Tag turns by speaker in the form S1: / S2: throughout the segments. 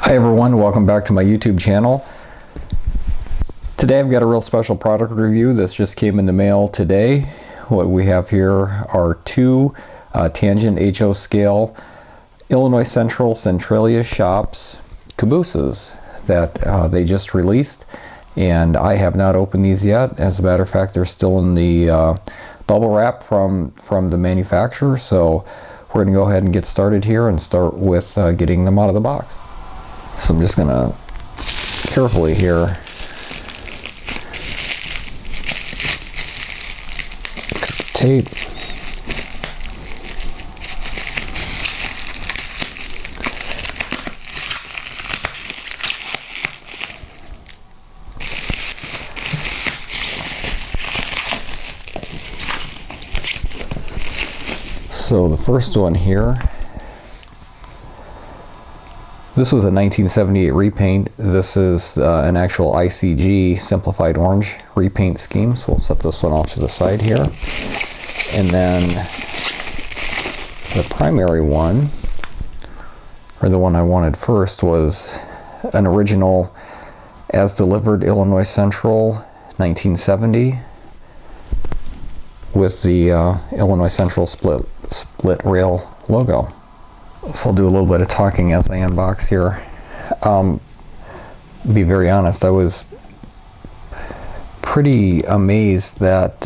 S1: Hi everyone, welcome back to my YouTube channel. Today I've got a real special product review. This just came in the mail today. What we have here are two Tangent H.O scale Illinois Centralia shops cabooses that they just released, and I have not opened these yet. As a matter of fact, they're still in the bubble wrap from the manufacturer, so we're going to go ahead and get started here and start with getting them out of the box. So I'm just going to carefully here cut the tape. So the first one here, this was a 1978 repaint. This is an actual ICG simplified orange repaint scheme, so we'll set this one off to the side here. And then the primary one, or the one I wanted first, was an original as delivered Illinois Central 1970 with the Illinois Central split rail logo. So I'll do a little bit of talking as I unbox here. Be very honest, I was pretty amazed that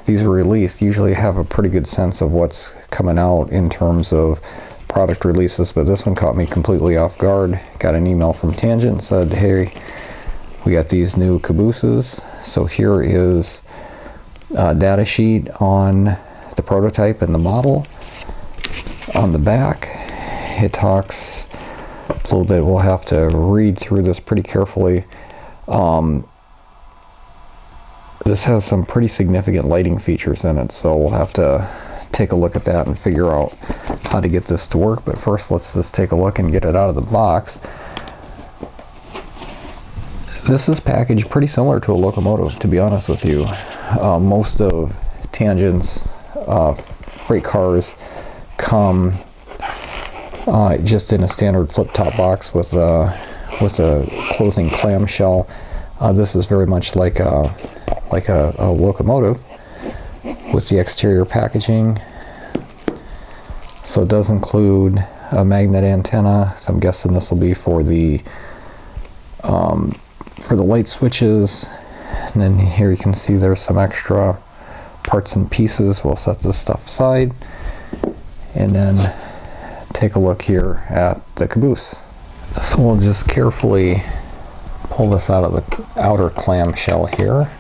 S1: these were released. Usually I have a pretty good sense of what's coming out in terms of product releases, but this one caught me completely off guard. Got an email from Tangent, said, hey, we got these new cabooses. So here is a data sheet on the prototype and the model. On the back, it talks a little bit. We'll have to read through this pretty carefully. This has some pretty significant lighting features in it, so we'll have to take a look at that and figure out how to get this to work. But first, let's just take a look and get it out of the box. This is packaged pretty similar to a locomotive, to be honest with you. Most of Tangent's freight cars come just in a standard flip-top box with a closing clamshell. This is very much like a locomotive with the exterior packaging. So it does include a magnet antenna. So I'm guessing this will be for the light switches. And then here you can see there's some extra parts and pieces. We'll set this stuff aside and then take a look here at the caboose. So we'll just carefully pull this out of the outer clamshell here.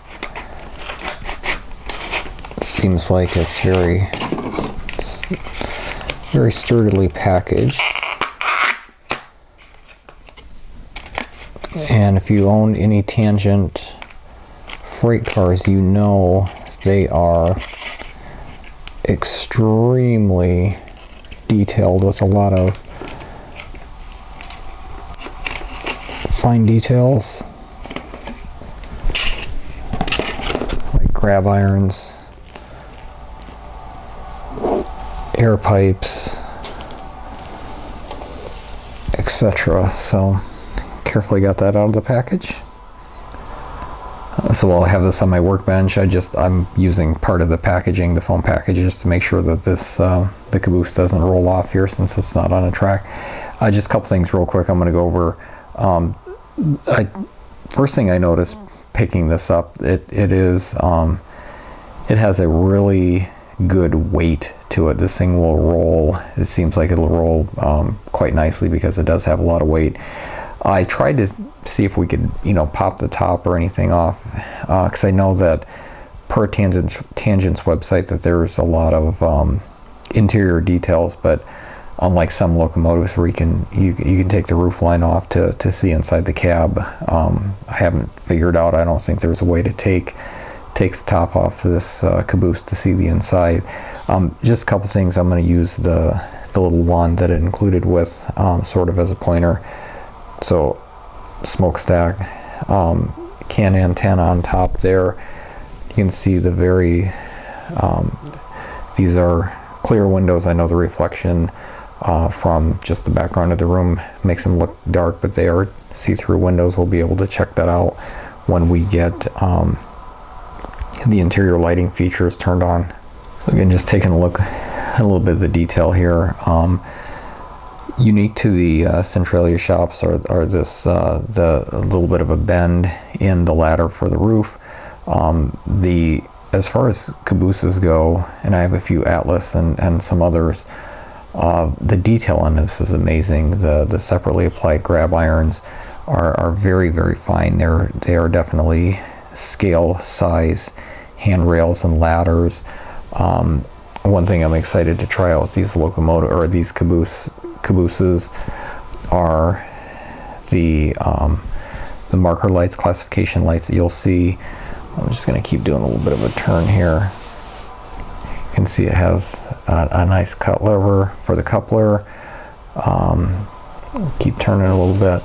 S1: It seems like it's very sturdily packaged. And if you own any Tangent freight cars, you know they are extremely detailed with a lot of fine details like grab irons, air pipes, etc. So carefully got that out of the package. So while I have this on my workbench, I'm using part of the packaging, the foam package, just to make sure that this the caboose doesn't roll off here since it's not on a track. Just a couple things real quick I'm going to go over. First thing I noticed picking this up, it has a really good weight to it. This thing will roll. It seems like it'll roll quite nicely because it does have a lot of weight. I tried to see if we could, pop the top or anything off, because I know that per Tangent's website that there's a lot of interior details, but unlike some locomotives where you can take the roof line off to see inside the cab, I haven't figured out. I don't think there's a way to take the top off this caboose to see the inside. Just a couple things. I'm going to use the little wand that it included with, sort of as a pointer. So smokestack, can antenna on top there. You can see the very these are clear windows. I know the reflection from just the background of the room. Makes them look dark, but they are see-through windows. We'll be able to check that out when we get the interior lighting features turned on. So again, just taking a look at a little bit of the detail here. Unique to the Centralia shops are this the little bit of a bend in the ladder for the roof. As far as cabooses go, and I have a few Atlas and some others, the detail on this is amazing. The separately applied grab irons are very, very fine. They are definitely scale size handrails and ladders. One thing I'm excited to try out with these these cabooses are the marker lights, classification lights that you'll see. I'm just going to keep doing a little bit of a turn here. You can see it has a nice cut lever for the coupler. Keep turning a little bit.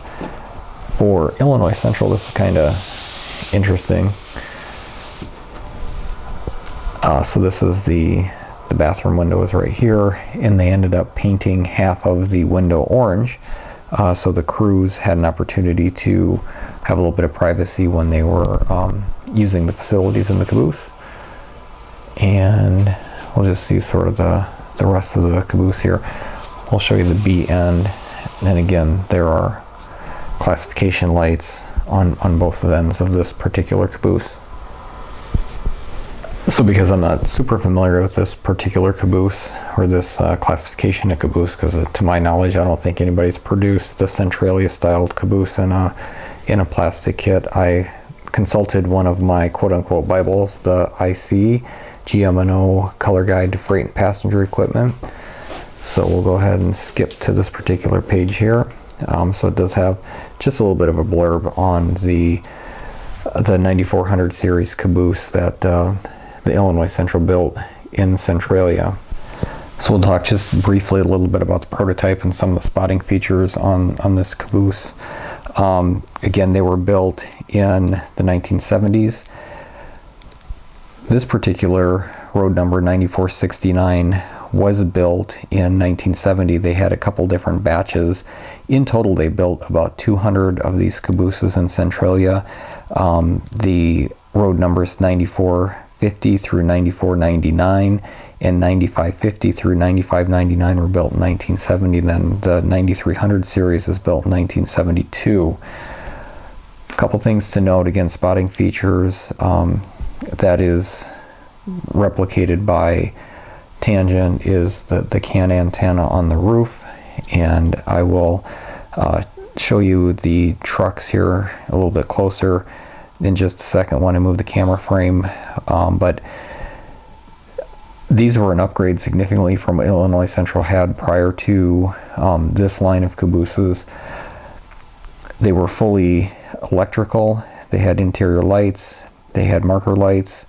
S1: For Illinois Central, this is kind of interesting. So this is the bathroom window is right here, and they ended up painting half of the window orange, so the crews had an opportunity to have a little bit of privacy when they were using the facilities in the caboose. And we'll just see sort of the rest of the caboose here. We'll show you the B end, and again there are classification lights on both ends of this particular caboose. So because I'm not super familiar with this particular caboose or this classification of caboose, because to my knowledge I don't think anybody's produced the Centralia styled caboose in a plastic kit, I consulted one of my quote-unquote Bibles, the IC GM&O Color Guide to Freight and Passenger Equipment. So we'll go ahead and skip to this particular page here. So it does have just a little bit of a blurb on the 9400 series caboose that the Illinois Central built in Centralia. So we'll talk just briefly a little bit about the prototype and some of the spotting features on this caboose. Again, they were built in the 1970s. This particular road number 9469 was built in 1970. They had a couple different batches. In total, they built about 200 of these cabooses in Centralia. The road numbers 9450 through 9499 and 9550 through 9599 were built in 1970. Then the 9300 series was built in 1972. A couple things to note, again, spotting features that is replicated by Tangent is the CAN antenna on the roof, and I will show you the trucks here a little bit closer in just a second when I move the camera frame, but these were an upgrade significantly from what Illinois Central had prior to this line of cabooses. They were fully electrical, they had interior lights, they had marker lights,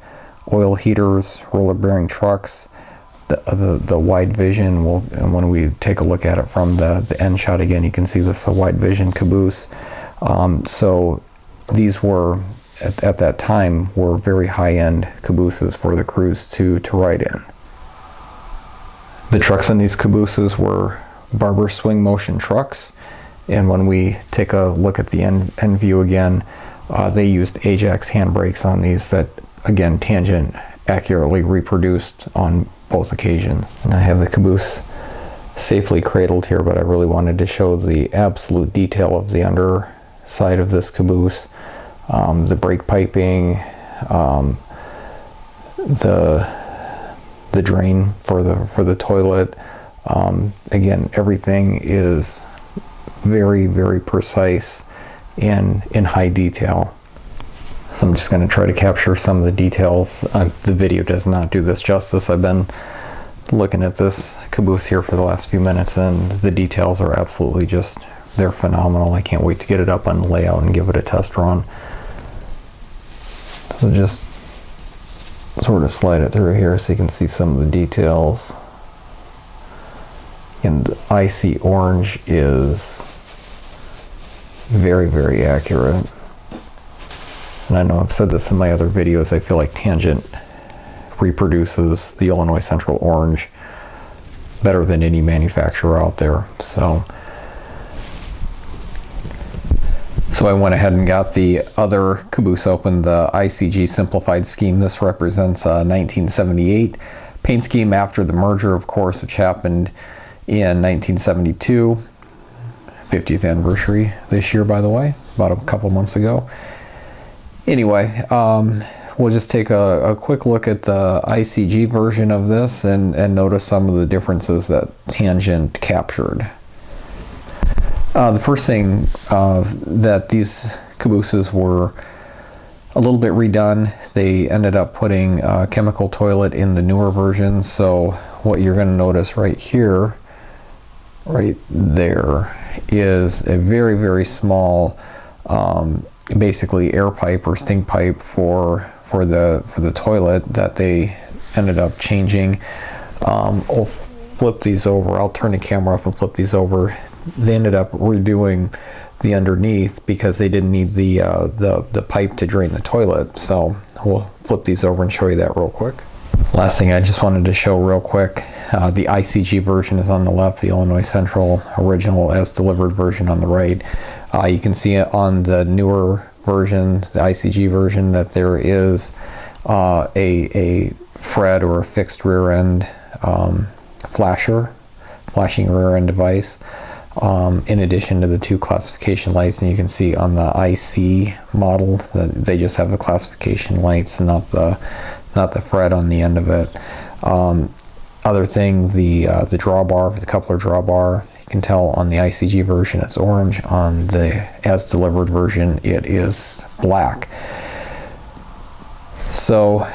S1: oil heaters, roller bearing trucks, the wide vision. And when we take a look at it from the end shot again, you can see this is a wide vision caboose. So these were at that time were very high-end cabooses for the crews to ride in. The trucks in these cabooses were Barber swing motion trucks, and when we take a look at the end view again, they used Ajax handbrakes on these that, again, Tangent accurately reproduced on both occasions. And I have the caboose safely cradled here, but I really wanted to show the absolute detail of the underside of this caboose. The brake piping, the drain for the toilet. Again, everything is very, very precise and in high detail. So I'm just going to try to capture some of the details. The video does not do this justice. I've been looking at this caboose here for the last few minutes, and the details are absolutely just, they're phenomenal. I can't wait to get it up on the layout and give it a test run. So just sort of slide it through here so you can see some of the details. And the icy orange is very, very accurate. And I know I've said this in my other videos, I feel like Tangent reproduces the Illinois Central orange better than any manufacturer out there. So I went ahead and got the other Caboose open, the ICG simplified scheme. This represents a 1978 paint scheme after the merger, of course, which happened in 1972. 50th anniversary this year, by the way, about a couple months ago. Anyway, we'll just take a quick look at the ICG version of this and notice some of the differences that Tangent captured. The first thing that these cabooses were a little bit redone. They ended up putting a chemical toilet in the newer version. So what you're going to notice right here, right there, is a very, very small, basically air pipe or stink pipe for the toilet that they ended up changing. I'll flip these over. I'll turn the camera off and flip these over. They ended up redoing the underneath because they didn't need the pipe to drain the toilet. So we'll flip these over and show you that real quick. Last thing I just wanted to show real quick, the ICG version is on the left, the Illinois Central original as delivered version on the right. You can see it on the newer version, the ICG version, that there is a Fred or a fixed rear end flashing rear end device, in addition to the two classification lights. And you can see on the IC model that they just have the classification lights and not the Fred on the end of it. Other thing, the drawbar, the coupler drawbar, you can tell on the ICG version it's orange. On the as delivered version it is black. So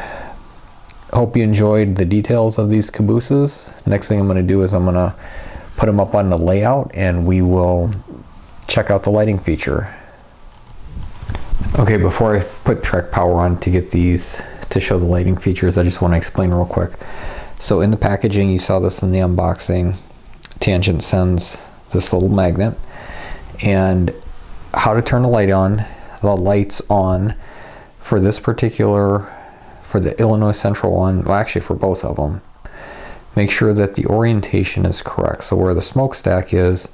S1: hope you enjoyed the details of these cabooses. Next thing I'm going to do is I'm going to put them up on the layout and we will check out the lighting feature. Okay, before I put Trek Power on to get these to show the lighting features, I just want to explain real quick. So in the packaging, you saw this in the unboxing, Tangent sends this little magnet and how to turn the light on. The light's on for this particular, for the Illinois Central one, well actually for both of them. Make sure that the orientation is correct. So where the smokestack is,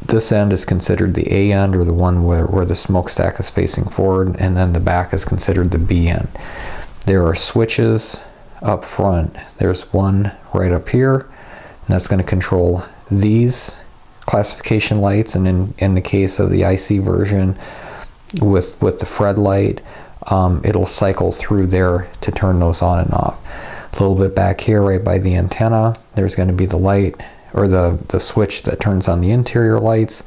S1: this end is considered the A end, or the one where the smokestack is facing forward, and then the back is considered the B end. There are switches up front. There's one right up here, and that's going to control these classification lights, and in the case of the IC version with the Fred light, it'll cycle through there to turn those on and off. A little bit back here right by the antenna, there's going to be the light or the switch that turns on the interior lights,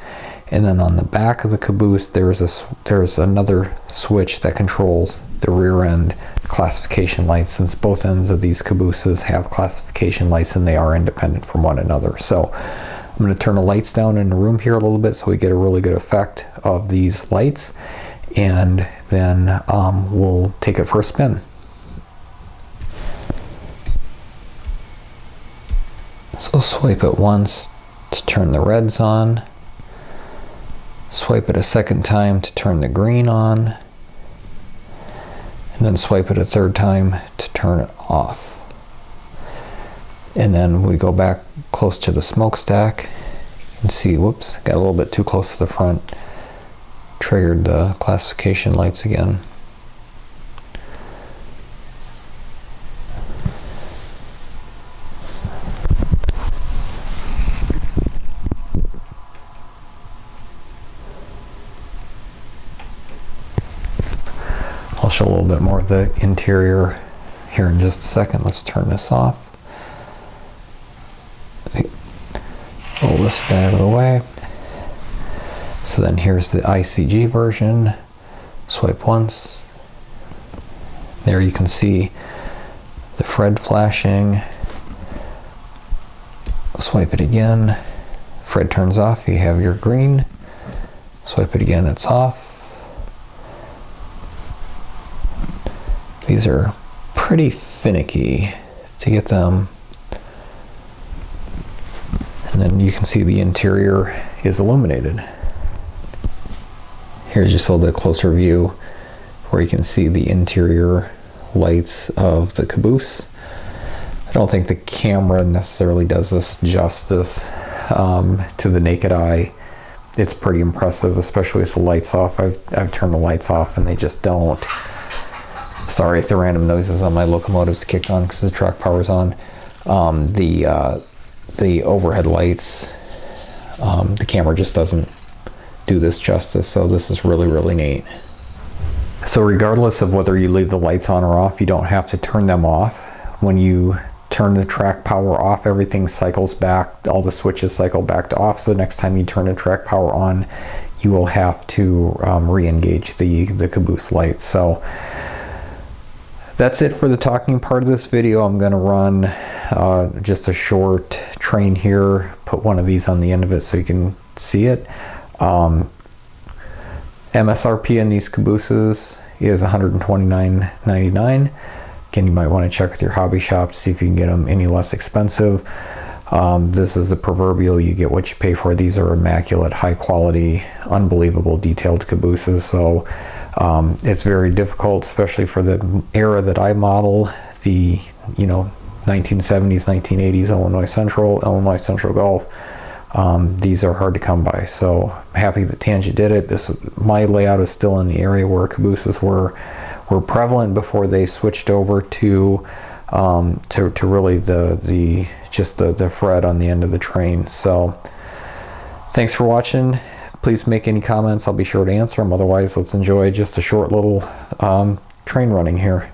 S1: and then on the back of the caboose there's another switch that controls the rear end classification lights, since both ends of these cabooses have classification lights and they are independent from one another. So I'm going to turn the lights down in the room here a little bit so we get a really good effect of these lights, and then we'll take it for a spin. So swipe it once to turn the reds on, swipe it a second time to turn the green on, and then swipe it a third time to turn it off. And then we go back close to the smokestack and see, whoops, got a little bit too close to the front, triggered the classification lights again. I'll show a little bit more of the interior here in just a second. Let's turn this off. Roll this guy out of the way. So then here's the ICG version. Swipe once. There you can see the Fred flashing. Swipe it again. Fred turns off. You have your green. Swipe it again, it's off. These are pretty finicky to get them. And then you can see the interior is illuminated. Here's just a little bit closer view where you can see the interior lights of the caboose. I don't think the camera necessarily does this justice to the naked eye. It's pretty impressive, especially with the lights off. I've turned the lights off and they just don't. Sorry if the random noises on my locomotive's kicked on because the track power's on. The overhead lights, the camera just doesn't do this justice, so this is really, really neat. So regardless of whether you leave the lights on or off, you don't have to turn them off. When you turn the track power off, everything cycles back, all the switches cycle back to off, so next time you turn the track power on, you will have to re-engage the Caboose lights. So that's it for the talking part of this video. I'm going to run just a short train here, put one of these on the end of it so you can see it. MSRP on these Cabooses is $129.99. Again, you might want to check with your hobby shop to see if you can get them any less expensive. This is the proverbial you get what you pay for. These are immaculate, high quality, unbelievable detailed Cabooses. So it's very difficult, especially for the era that I model, the 1970s, 1980s Illinois Central Golf. These are hard to come by, so I'm happy that Tangent did it. My layout is still in the area where Cabooses were prevalent before they switched over to really the Fred on the end of the train. So thanks for watching. Please make any comments. I'll be sure to answer them. Otherwise, let's enjoy just a short little train running here.